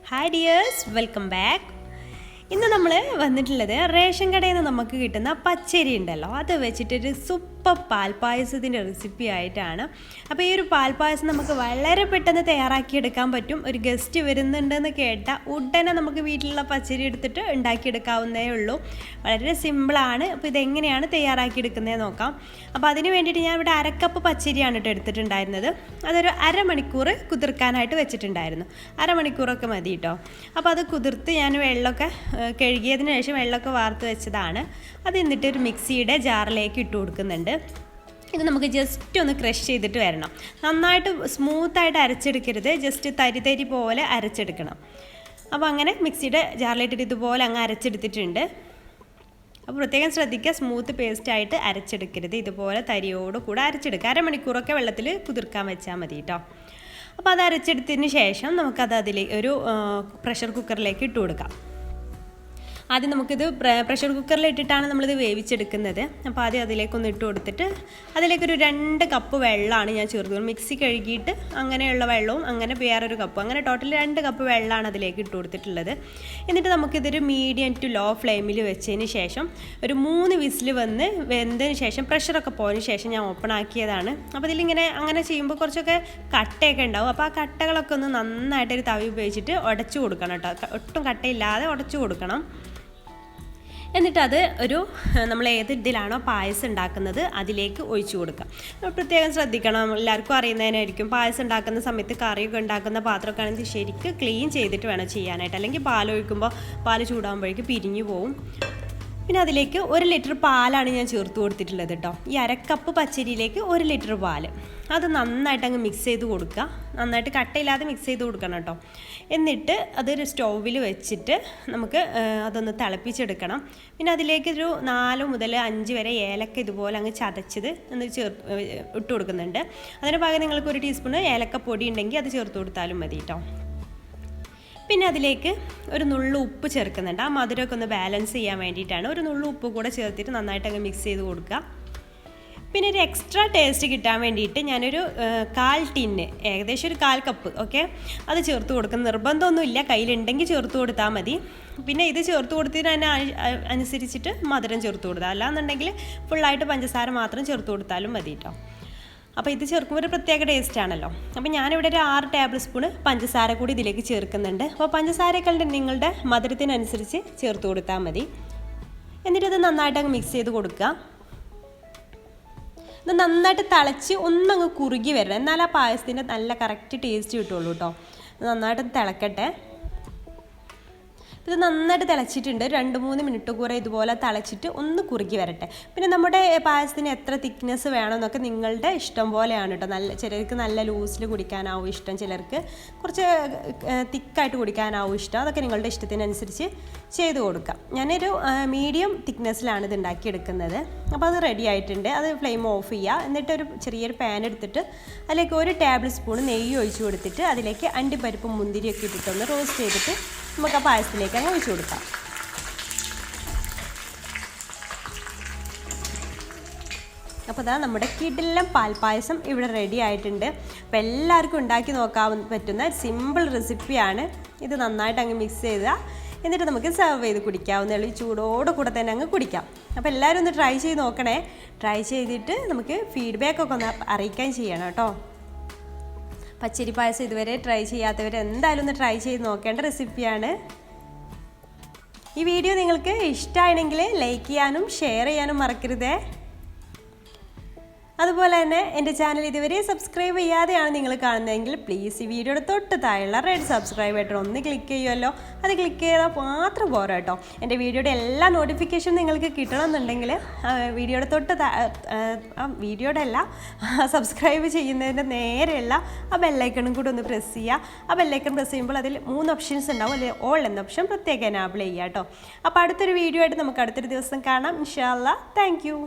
Hi dears, welcome back. ഇന്ന് നമ്മൾ വന്നിട്ടുള്ളത് റേഷൻ കടയിൽ നിന്ന് നമുക്ക് കിട്ടുന്ന പച്ചരി ഉണ്ടല്ലോ അത് വെച്ചിട്ടൊരു സൂപ്പർ പാൽപ്പായസത്തിൻ്റെ റെസിപ്പി ആയിട്ടാണ്. അപ്പോൾ ഈ ഒരു പാൽപ്പായസം നമുക്ക് വളരെ പെട്ടെന്ന് തയ്യാറാക്കിയെടുക്കാൻ പറ്റും. ഒരു ഗസ്റ്റ് വരുന്നുണ്ടെന്ന് കേട്ടാൽ ഉടനെ നമുക്ക് വീട്ടിലുള്ള പച്ചരി എടുത്തിട്ട് ഉണ്ടാക്കിയെടുക്കാവുന്നേ ഉള്ളൂ. വളരെ സിമ്പിളാണ്. അപ്പോൾ ഇതെങ്ങനെയാണ് തയ്യാറാക്കിയെടുക്കുന്നത് നോക്കാം. അപ്പോൾ അതിന് വേണ്ടിയിട്ട് ഞാൻ ഇവിടെ അരക്കപ്പ് പച്ചരിയാണ് എടുത്തിട്ടുണ്ടായിരുന്നത്. അതൊരു അരമണിക്കൂർ കുതിർക്കാനായിട്ട് വെച്ചിട്ടുണ്ടായിരുന്നു. അരമണിക്കൂറൊക്കെ മതി കേട്ടോ. അപ്പോൾ അത് കുതിർത്ത് ഞാൻ വെള്ളമൊക്കെ കഴുകിയതിന് ശേഷം വെള്ളമൊക്കെ വാർത്ത് വെച്ചതാണ്. അത് എന്നിട്ട് ഒരു മിക്സിയുടെ ജാറിലേക്ക് ഇട്ട് കൊടുക്കുന്നുണ്ട്. ഇത് നമുക്ക് ജസ്റ്റ് ഒന്ന് ക്രഷ് ചെയ്തിട്ട് വരണം. നന്നായിട്ട് സ്മൂത്തായിട്ട് അരച്ചെടുക്കരുത്, ജസ്റ്റ് തരി പോലെ അരച്ചെടുക്കണം. അപ്പോൾ അങ്ങനെ മിക്സിയുടെ ജാറിലിട്ടിട്ട് ഇതുപോലെ അങ്ങ് അരച്ചെടുത്തിട്ടുണ്ട്. അപ്പോൾ പ്രത്യേകം ശ്രദ്ധിക്കുക, സ്മൂത്ത് പേസ്റ്റായിട്ട് അരച്ചെടുക്കരുത്, ഇതുപോലെ തരിയോട് കൂടെ അരച്ചെടുക്കുക. അരമണിക്കൂറൊക്കെ വെള്ളത്തിൽ കുതിർക്കാൻ വെച്ചാൽ മതി കേട്ടോ. അപ്പോൾ അത് അരച്ചെടുത്തതിന് ശേഷം നമുക്കത് അതിലേക്ക് ഒരു പ്രഷർ കുക്കറിലേക്ക് ഇട്ട് കൊടുക്കാം. ആദ്യം നമുക്കിത് പ്രഷർ കുക്കറിൽ ഇട്ടിട്ടാണ് നമ്മളിത് വേവിച്ചെടുക്കുന്നത്. അപ്പോൾ ആദ്യം അതിലേക്കൊന്ന് ഇട്ട് കൊടുത്തിട്ട് അതിലേക്കൊരു 2 കപ്പ് വെള്ളമാണ് ഞാൻ ചേർത്ത്. മിക്സി കഴുകിയിട്ട് അങ്ങനെയുള്ള വെള്ളവും അങ്ങനെ വേറൊരു കപ്പ്, അങ്ങനെ ടോട്ടൽ 2 കപ്പ് വെള്ളമാണ് അതിലേക്ക് ഇട്ട് കൊടുത്തിട്ടുള്ളത്. എന്നിട്ട് നമുക്കിതൊരു മീഡിയം ടു ലോ ഫ്ലെയിമിൽ വെച്ചതിന് ശേഷം ഒരു 3 വിസിൽ വന്ന് വെന്തതിന് ശേഷം പ്രഷറൊക്കെ പോയതിന് ശേഷം ഞാൻ ഓപ്പൺ ആക്കിയതാണ്. അപ്പോൾ ഇതിലിങ്ങനെ അങ്ങനെ ചെയ്യുമ്പോൾ കുറച്ചൊക്കെ കട്ടയൊക്കെ ഉണ്ടാവും. അപ്പോൾ ആ കട്ടകളൊക്കെ ഒന്ന് നന്നായിട്ടൊരു തവി ഉപയോഗിച്ചിട്ട് ഉടച്ചു കൊടുക്കണം കേട്ടോ. ഒട്ടും കട്ടയില്ലാതെ ഉടച്ചു കൊടുക്കണം. എന്നിട്ടത് നമ്മൾ ഏത് ഇതിലാണോ പായസം ഉണ്ടാക്കുന്നത് അതിലേക്ക് ഒഴിച്ചു കൊടുക്കാം. പ്രത്യേകം ശ്രദ്ധിക്കണം, എല്ലാവർക്കും അറിയുന്നതിനായിരിക്കും. പായസം ഉണ്ടാക്കുന്ന സമയത്ത് കറിയൊക്കെ ഉണ്ടാക്കുന്ന പാത്രമൊക്കെ ആണെങ്കിൽ ശരിക്കും ക്ലീൻ ചെയ്തിട്ട് വേണം ചെയ്യാനായിട്ട്, അല്ലെങ്കിൽ പാലൊഴിക്കുമ്പോൾ പാല് ചൂടാകുമ്പോഴേക്കും പിരിഞ്ഞു പോവും. പിന്നെ അതിലേക്ക് 1 ലിറ്റർ പാലാണ് ഞാൻ ചേർത്ത് കൊടുത്തിട്ടുള്ളത് കേട്ടോ. ഈ അരക്കപ്പ് പച്ചരിയിലേക്ക് 1 ലിറ്റർ പാല്, അത് നന്നായിട്ട് അങ്ങ് മിക്സ് ചെയ്ത് കൊടുക്കുക. നന്നായിട്ട് കട്ടയില്ലാതെ മിക്സ് ചെയ്ത് കൊടുക്കണം കേട്ടോ. എന്നിട്ട് അതൊരു സ്റ്റൗവിൽ വെച്ചിട്ട് നമുക്ക് അതൊന്ന് തിളപ്പിച്ചെടുക്കണം. പിന്നെ അതിലേക്ക് ഒരു 4 മുതൽ 5 വരെ ഏലക്ക ഇതുപോലെ അങ്ങ് ചതച്ചത് ഒന്ന് ഇട്ട് കൊടുക്കുന്നുണ്ട്. അതിന് പകരം നിങ്ങൾക്ക് 1 ടീസ്പൂൺ ഏലക്കപ്പൊടി ഉണ്ടെങ്കിൽ അത് ചേർത്ത് കൊടുത്താലും മതി കേട്ടോ. പിന്നെ അതിലേക്ക് ഒരു നുള്ളു ഉപ്പ് ചേർക്കുന്നുണ്ട്. ആ മധുരമൊക്കെ ഒന്ന് ബാലൻസ് ചെയ്യാൻ വേണ്ടിയിട്ടാണ്. ഒരു നുള്ളു ഉപ്പ് കൂടെ ചേർത്തിട്ട് നന്നായിട്ട് അങ്ങ് മിക്സ് ചെയ്ത് കൊടുക്കുക. പിന്നെ ഒരു എക്സ്ട്രാ ടേസ്റ്റ് കിട്ടാൻ വേണ്ടിയിട്ട് ഞാനൊരു 1/4 ടിന്ന്, ഏകദേശം ഒരു 1/4 കപ്പ് ഓക്കെ, അത് ചേർത്ത് കൊടുക്കുന്ന നിർബന്ധമൊന്നുമില്ല, കയ്യിലുണ്ടെങ്കിൽ ചേർത്ത് കൊടുത്താൽ മതി. പിന്നെ ഇത് ചേർത്ത് കൊടുത്തതിന് അനുസരിച്ചിട്ട് മധുരം ചേർത്ത് കൊടുക്കുക. അല്ലാന്നുണ്ടെങ്കിൽ ഫുള്ളായിട്ട് പഞ്ചസാര മാത്രം ചേർത്ത് കൊടുത്താലും മതി കേട്ടോ. അപ്പോൾ ഇത് ചേർക്കുമ്പോൾ ഒരു പ്രത്യേക ടേസ്റ്റ് ആണല്ലോ. അപ്പോൾ ഞാനിവിടെ ഒരു 6 ടേബിൾ സ്പൂൺ പഞ്ചസാര കൂടി ഇതിലേക്ക് ചേർക്കുന്നുണ്ട്. അപ്പോൾ പഞ്ചസാരയൊക്കെ നിങ്ങളുടെ മധുരത്തിനനുസരിച്ച് ചേർത്ത് കൊടുത്താൽ മതി. എന്നിട്ട് ഇത് നന്നായിട്ട് അങ്ങ് മിക്സ് ചെയ്ത് കൊടുക്കുക. ഇത് നന്നായിട്ട് തിളച്ച് ഒന്നങ്ങ് കുറുകി വരണം, എന്നാൽ ആ പായസത്തിൻ്റെ നല്ല കറക്റ്റ് ടേസ്റ്റ് കിട്ടുള്ളൂ കേട്ടോ. നന്നായിട്ട് തിളക്കട്ടെ. ഇത് നന്നായിട്ട് തിളച്ചിട്ടുണ്ട്. 2-3 മിനിറ്റ് കൂടെ ഇതുപോലെ തിളച്ചിട്ട് ഒന്ന് കുറുകി വരട്ടെ. പിന്നെ നമ്മുടെ പായസത്തിന് എത്ര തിക്നെസ് വേണമെന്നൊക്കെ നിങ്ങളുടെ ഇഷ്ടം പോലെയാണ് കേട്ടോ. ചിലർക്ക് നല്ല ലൂസിൽ കുടിക്കാനാവും ഇഷ്ടം, ചിലർക്ക് കുറച്ച് തിക്കായിട്ട് കുടിക്കാനാവും ഇഷ്ടം. അതൊക്കെ നിങ്ങളുടെ ഇഷ്ടത്തിനനുസരിച്ച് ചെയ്ത് കൊടുക്കാം. ഞാനൊരു മീഡിയം തിക്നെസ്സിലാണ് ഇത് ഉണ്ടാക്കിയെടുക്കുന്നത്. അപ്പോൾ അത് റെഡി ആയിട്ടുണ്ട്. അത് ഫ്ലെയിം ഓഫ് ചെയ്യുക. എന്നിട്ടൊരു ചെറിയൊരു പാൻ എടുത്തിട്ട് അതിലേക്ക് 1 ടേബിൾ സ്പൂൺ നെയ്യ് ഒഴിച്ച് കൊടുത്തിട്ട് അതിലേക്ക് അണ്ടിപ്പരിപ്പും മുന്തിരിയൊക്കെ ഇട്ടിട്ടൊന്ന് റോസ്റ്റ് ചെയ്തിട്ട് നമുക്ക് ആ പായസത്തിലേക്ക് അങ്ങ് ഒഴിച്ചു കൊടുക്കാം. അപ്പോൾ അതാ നമ്മുടെ കിടിലൻ പാൽപ്പായസം ഇവിടെ റെഡി ആയിട്ടുണ്ട്. അപ്പോൾ എല്ലാവർക്കും ഉണ്ടാക്കി നോക്കാൻ പറ്റുന്ന സിമ്പിൾ റെസിപ്പിയാണ്. ഇത് നന്നായിട്ട് അങ്ങ് മിക്സ് ചെയ്യുക. എന്നിട്ട് നമുക്ക് സെർവ് ചെയ്ത് കുടിക്കാവുന്നേ ഉള്ളൂ. ഈ ചൂടോടെ കൂടെ തന്നെ അങ്ങ് കുടിക്കാം. അപ്പോൾ എല്ലാവരും ഒന്ന് ട്രൈ ചെയ്ത് നോക്കണേ. ട്രൈ ചെയ്തിട്ട് നമുക്ക് ഫീഡ്ബാക്കൊക്കെ ഒന്ന് അറിയിക്കാൻ ചെയ്യണം കേട്ടോ. പച്ചരി പായസം ഇതുവരെ ട്രൈ ചെയ്യാത്തവർ എന്തായാലും ഒന്ന് ട്രൈ ചെയ്ത് നോക്കേണ്ട റെസിപ്പിയാണ്. ഈ വീഡിയോ നിങ്ങൾക്ക് ഇഷ്ടമാണെങ്കിൽ ലൈക്ക് ചെയ്യാനും ഷെയർ ചെയ്യാനും മറക്കരുതേ. അതുപോലെ തന്നെ എൻ്റെ ചാനൽ ഇതുവരെ സബ്സ്ക്രൈബ് ചെയ്യാതെയാണ് നിങ്ങൾ കാണുന്നതെങ്കിൽ പ്ലീസ് ഈ വീഡിയോയുടെ തൊട്ട് താഴെയുള്ള റെഡ് സബ്സ്ക്രൈബ് ബട്ടൺ ഒന്ന് ക്ലിക്ക് ചെയ്യുമല്ലോ. അത് ക്ലിക്ക് ചെയ്താൽ മാത്രം പോരാ കേട്ടോ. എൻ്റെ വീഡിയോയുടെ എല്ലാ നോട്ടിഫിക്കേഷൻ നിങ്ങൾക്ക് കിട്ടണമെന്നുണ്ടെങ്കിൽ വീഡിയോയുടെ വീഡിയോയുടെ അല്ല, സബ്സ്ക്രൈബ് ചെയ്യുന്നതിൻ്റെ നേരെയുള്ള ആ ബെല്ലൈക്കണും കൂടി ഒന്ന് പ്രസ് ചെയ്യുക. ആ ബെല്ലൈക്കൺ പ്രസ് ചെയ്യുമ്പോൾ അതിൽ 3 ഓപ്ഷൻസ് ഉണ്ടാവും. അതിൽ ഓൾ എന്ന ഓപ്ഷൻ പ്രത്യേകം എനാബിൾ ചെയ്യുക കേട്ടോ. അപ്പോൾ അടുത്തൊരു വീഡിയോ ആയിട്ട് നമുക്ക് അടുത്തൊരു ദിവസം കാണാം ഇൻഷാ അല്ലാഹ്. Thank you.